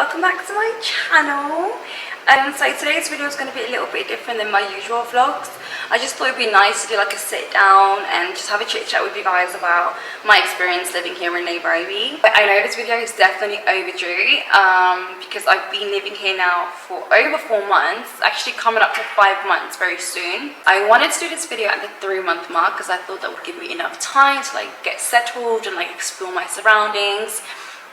welcome back to my channel. So today's video is going to be a little bit different than my usual vlogs. I just thought it'd be nice to do like a sit down and just have a chit chat with you guys about my experience living here in Nairobi. But I know this video is definitely overdue because I've been living here now for over 4 months, actually coming up to 5 months very soon. I wanted to do this video at the 3-month mark because I thought that would give me enough time to like get settled and like explore my surroundings.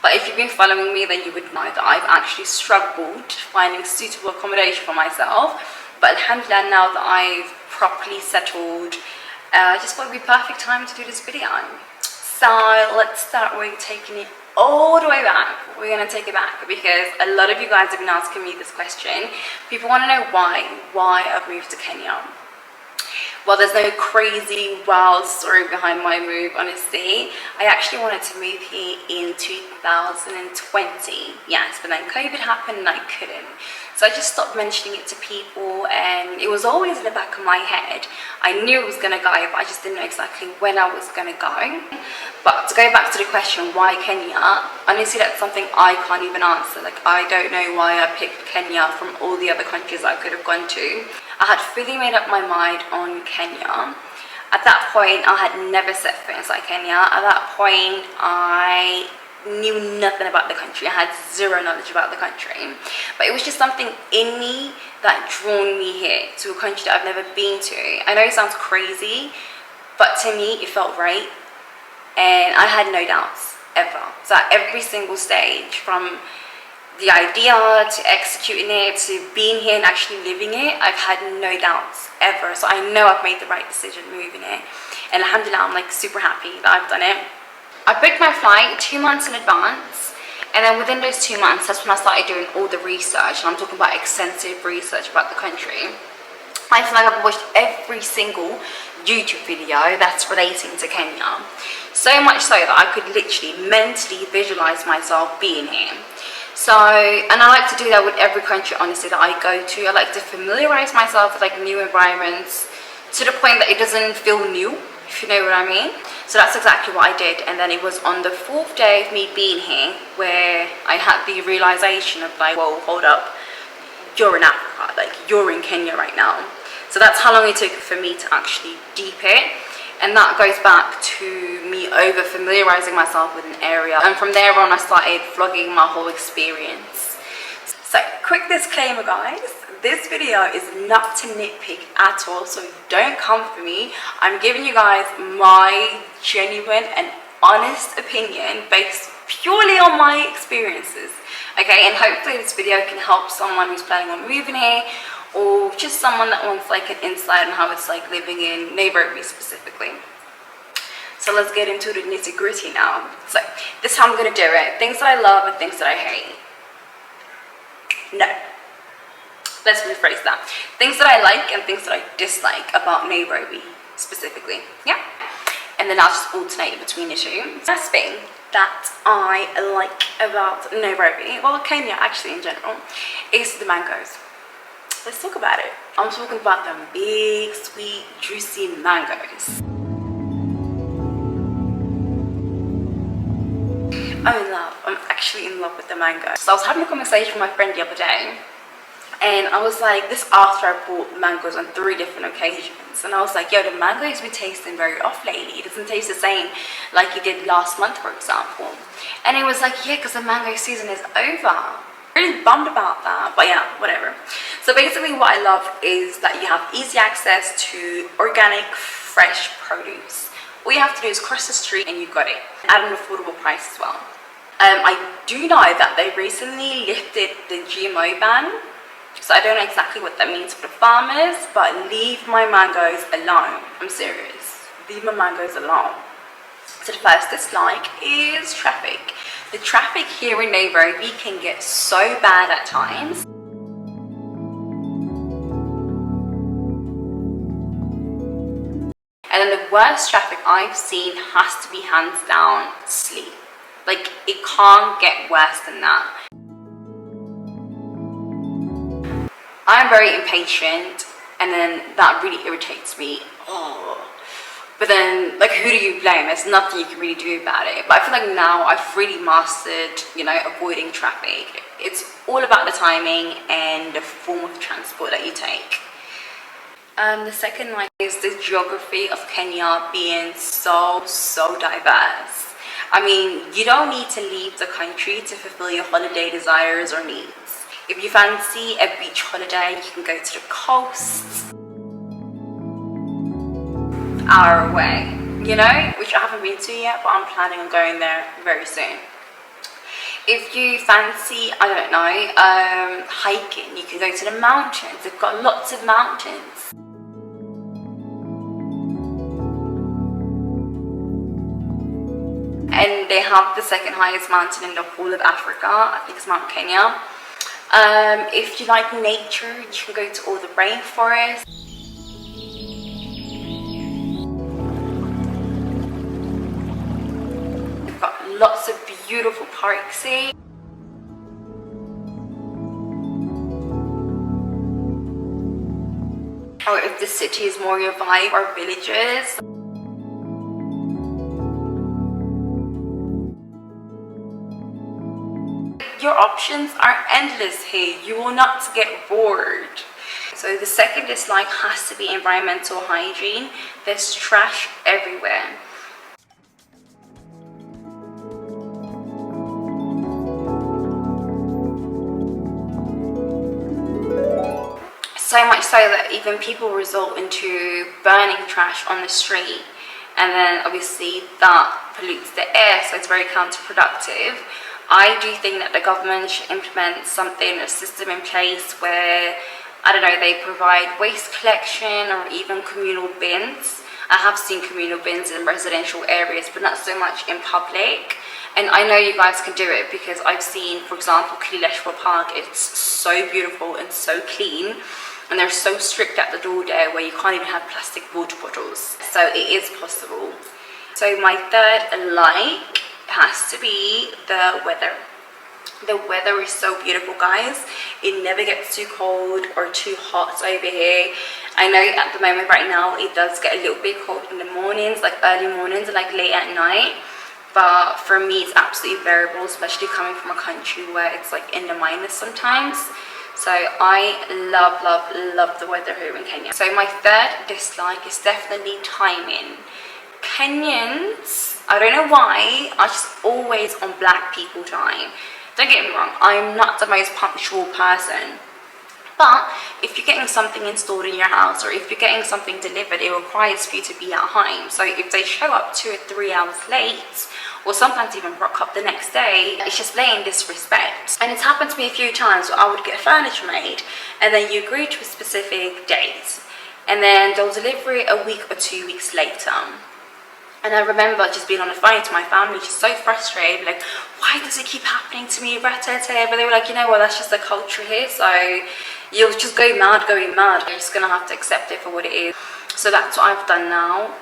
But if you've been following me, then you would know that I've actually struggled finding suitable accommodation for myself. But alhamdulillah, now that I've properly settled, I just thought it would be perfect time to do this video. So let's start with taking it all the way back. We're going to take it back because a lot of you guys have been asking me this question. People want to know why I've moved to Kenya. Well, there's no crazy wild story behind my move, honestly. I actually wanted to move here in 2020, yes, but then COVID happened and I couldn't. So I just stopped mentioning it to people, and it was always in the back of my head. I knew it was going to go, but I just didn't know exactly when I was going to go. But to go back to the question, why Kenya? Honestly, that's something I can't even answer. Like, I don't know why I picked Kenya from all the other countries I could have gone to. I had fully made up my mind on Kenya. At that point, I had never set foot inside Kenya. At that point, I knew nothing about the country. I had zero knowledge about the country. But it was just something in me that drawn me here to a country that I've never been to. I know it sounds crazy, but to me, it felt right. And I had no doubts, ever. So at every single stage, from the idea to executing it to being here and actually living it, I've had no doubts ever. So I know I've made the right decision moving it, and alhamdulillah, I'm like super happy that I've done it. I booked my flight 2 months in advance, and then within those 2 months, that's when I started doing all the research, and I'm talking about extensive research about the country. I feel like I've watched every single YouTube video that's relating to Kenya, so much so that I could literally mentally visualize myself being here. So, and I like to do that with every country, honestly, that I go to. I like to familiarize myself with like new environments to the point that it doesn't feel new, if you know what I mean. So that's exactly what I did. And then it was on the 4th day of me being here where I had the realization of like, whoa, hold up, you're in Africa, like you're in Kenya right now. So that's how long it took for me to actually deep it. And that goes back to me over familiarizing myself with an area, and from there on I started vlogging my whole experience. So quick disclaimer, guys, this video is not to nitpick at all, so don't come for me. I'm giving you guys my genuine and honest opinion based purely on my experiences, okay? And hopefully this video can help someone who's planning on moving here, or just someone that wants like an insight on how it's like living in Nairobi specifically. So let's get into the nitty gritty now. So this is how I'm gonna do it. Things that I love and things that I hate. No, let's rephrase that. Things that I like and things that I dislike about Nairobi specifically, yeah? And then I'll just alternate between the two. First thing that I like about Nairobi, well, Kenya actually in general, is the mangoes. Let's talk about it. I'm talking about them big, sweet, juicy mangoes. I'm actually in love with the mango. So I was having a conversation with my friend the other day, and I was like, this after I bought mangoes on 3 different occasions, and I was like, yo, the mango has been tasting very off lately. It doesn't taste the same like it did last month, for example. And it was like, yeah, because the mango season is over. Really bummed about that, but yeah, whatever. So basically what I love is that you have easy access to organic, fresh produce. All you have to do is cross the street and you've got it at an affordable price as well. I do know that they recently lifted the GMO ban, so I don't know exactly what that means for the farmers, but leave my mangoes alone. I'm serious, leave my mangoes alone. So the first dislike is traffic. The traffic here in Nairobi can get so bad at times. And then the worst traffic I've seen has to be hands down sleep. Like, it can't get worse than that. I'm very impatient, and then that really irritates me. Oh. But then, like, who do you blame? There's nothing you can really do about it. But I feel like now I've really mastered, you know, avoiding traffic. It's all about the timing and the form of transport that you take. The second one is the geography of Kenya being so diverse. I mean, you don't need to leave the country to fulfill your holiday desires or needs. If you fancy a beach holiday, you can go to the coast, hour away, you know, which I haven't been to yet, but I'm planning on going there very soon. If you fancy, I don't know, hiking, you can go to the mountains. They've got lots of mountains. And they have the second highest mountain in the whole of Africa. I think it's Mount Kenya. If you like nature, you can go to all the rainforests. They've got lots of beautiful parks here. Or if the city is more your vibe, or villages. Your options are endless here. You will not get bored. So the second dislike has to be environmental hygiene. There's trash everywhere. So much so that even people resort into burning trash on the street, and then obviously that pollutes the air, so it's very counterproductive. I do think that the government should implement a system in place where, I don't know, they provide waste collection or even communal bins. I have seen communal bins in residential areas, but not so much in public. And I know you guys can do it because I've seen, for example, Kileshwa Park. It's so beautiful and so clean. And they're so strict at the door there where you can't even have plastic water bottles. So it is possible. So my third like has to be the weather. The weather is so beautiful, guys. It never gets too cold or too hot over here. I know at the moment right now it does get a little bit cold in the mornings, like early mornings and like late at night. But for me it's absolutely bearable, especially coming from a country where it's like in the minus sometimes. So I love the weather here in Kenya. So my third dislike is definitely timing. Kenyans, I don't know why, are just always on black people time. Don't get me wrong, I'm not the most punctual person. But if you're getting something installed in your house or if you're getting something delivered, it requires for you to be at home. So if they show up 2 or 3 hours late, or sometimes even rock up the next day, it's just blatant disrespect. And it's happened to me a few times where I would get furniture made and then you agree to a specific date and then they'll deliver it a week or 2 weeks later. And I remember just being on the phone to my family, just so frustrated, like, why does it keep happening to me? But they were like, you know what, that's just the culture here, so you'll just go mad going mad. You're just gonna have to accept it for what it is. So that's what I've done now.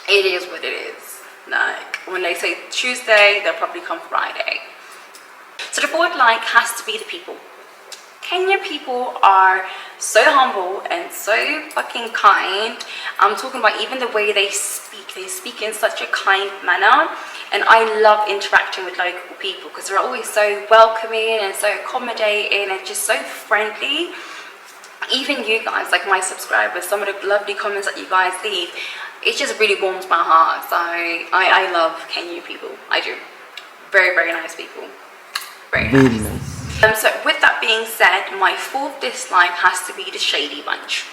It is what it is. Like, when they say Tuesday, they'll probably come Friday. So the fourth like has to be the people. Kenyan people are so humble and so fucking kind. I'm talking about even the way they speak. They speak in such a kind manner. And I love interacting with local people because they're always so welcoming and so accommodating and just so friendly. Even you guys, like my subscribers, some of the lovely comments that you guys leave, it just really warms my heart. So I love Kenyan people. I do. Very nice people. Very nice. So with that being said, my fourth dislike has to be the Shady Bunch.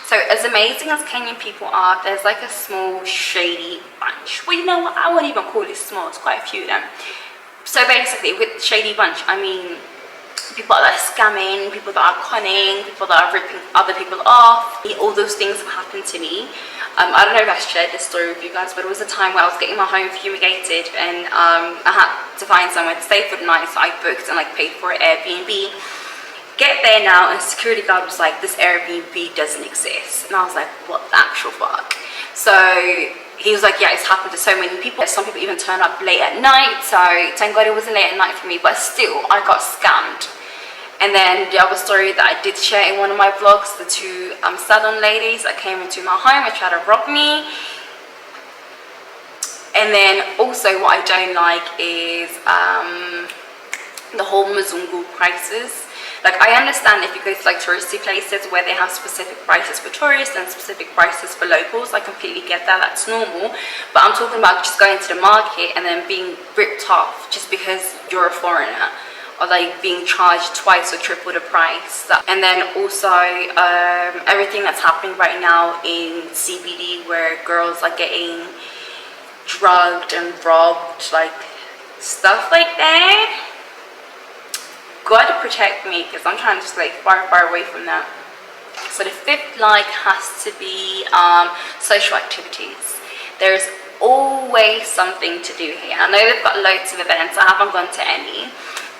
So as amazing as Kenyan people are, there's like a small shady bunch. Well, you know what, I wouldn't even call it small, it's quite a few of them. So basically with Shady Bunch, I mean people that are scamming, people that are conning, people that are ripping other people off. All those things have happened to me. I don't know if I shared this story with you guys, but it was a time where I was getting my home fumigated and I had to find somewhere to stay for the night, so I booked and like paid for an Airbnb. Get there now and security guard was like, this Airbnb doesn't exist. And I was like, what the actual fuck? So he was like, yeah, it's happened to so many people. Some people even turn up late at night, so thank God it wasn't late at night for me, but still, I got scammed. And then the other story that I did share in one of my vlogs, the two salon ladies that came into my home and tried to rob me. And then also what I don't like is the whole Mzungu prices. Like, I understand if you go to like touristy places where they have specific prices for tourists and specific prices for locals, I completely get that, that's normal. But I'm talking about just going to the market and then being ripped off just because you're a foreigner, or like being charged twice or triple the price. And then also everything that's happening right now in CBD, where girls are getting drugged and robbed, like stuff like that. God protect me, because I'm trying to stay far away from that. So the fifth like has to be social activities. There's always something to do here. I know they've got loads of events. I haven't gone to any,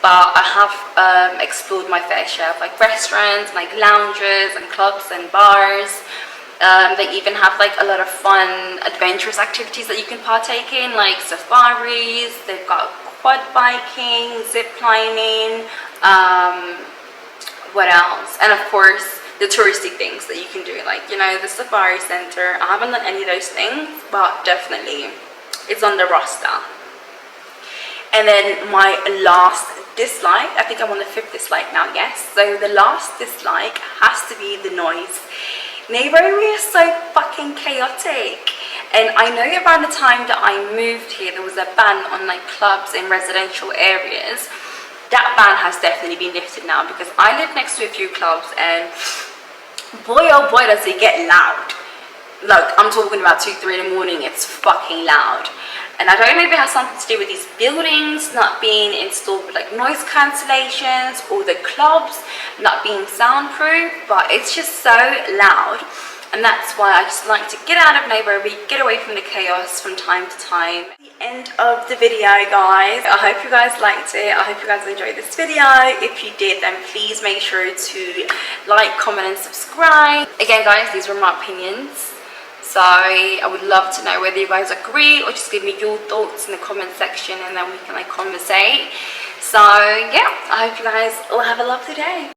but I have explored my fair share of like restaurants, like lounges and clubs and bars. They even have like a lot of fun adventurous activities that you can partake in, like safaris. They've got quad biking, zip lining, what else? And of course the touristy things that you can do, like, you know, the safari center. I haven't done any of those things, but definitely it's on the roster. And then my last dislike, I think I'm on the fifth dislike now, yes. So the last dislike has to be the noise. Nairobi is so fucking chaotic. And I know around the time that I moved here, there was a ban on like clubs in residential areas. That ban has definitely been lifted now, because I live next to a few clubs, and boy oh boy does it get loud. Like, I'm talking about 2-3 in the morning, it's fucking loud. And I don't know if it has something to do with these buildings not being installed with like noise cancellations, or the clubs not being soundproof, but it's just so loud. And that's why I just like to get out of Nairobi, get away from the chaos from time to time. The end of the video, guys. I hope you guys liked it. I hope you guys enjoyed this video. If you did, then please make sure to like, comment and subscribe. Again, guys, these were my opinions, so I would love to know whether you guys agree, or just give me your thoughts in the comment section, and then we can like conversate. So yeah, I hope you guys all have a lovely day.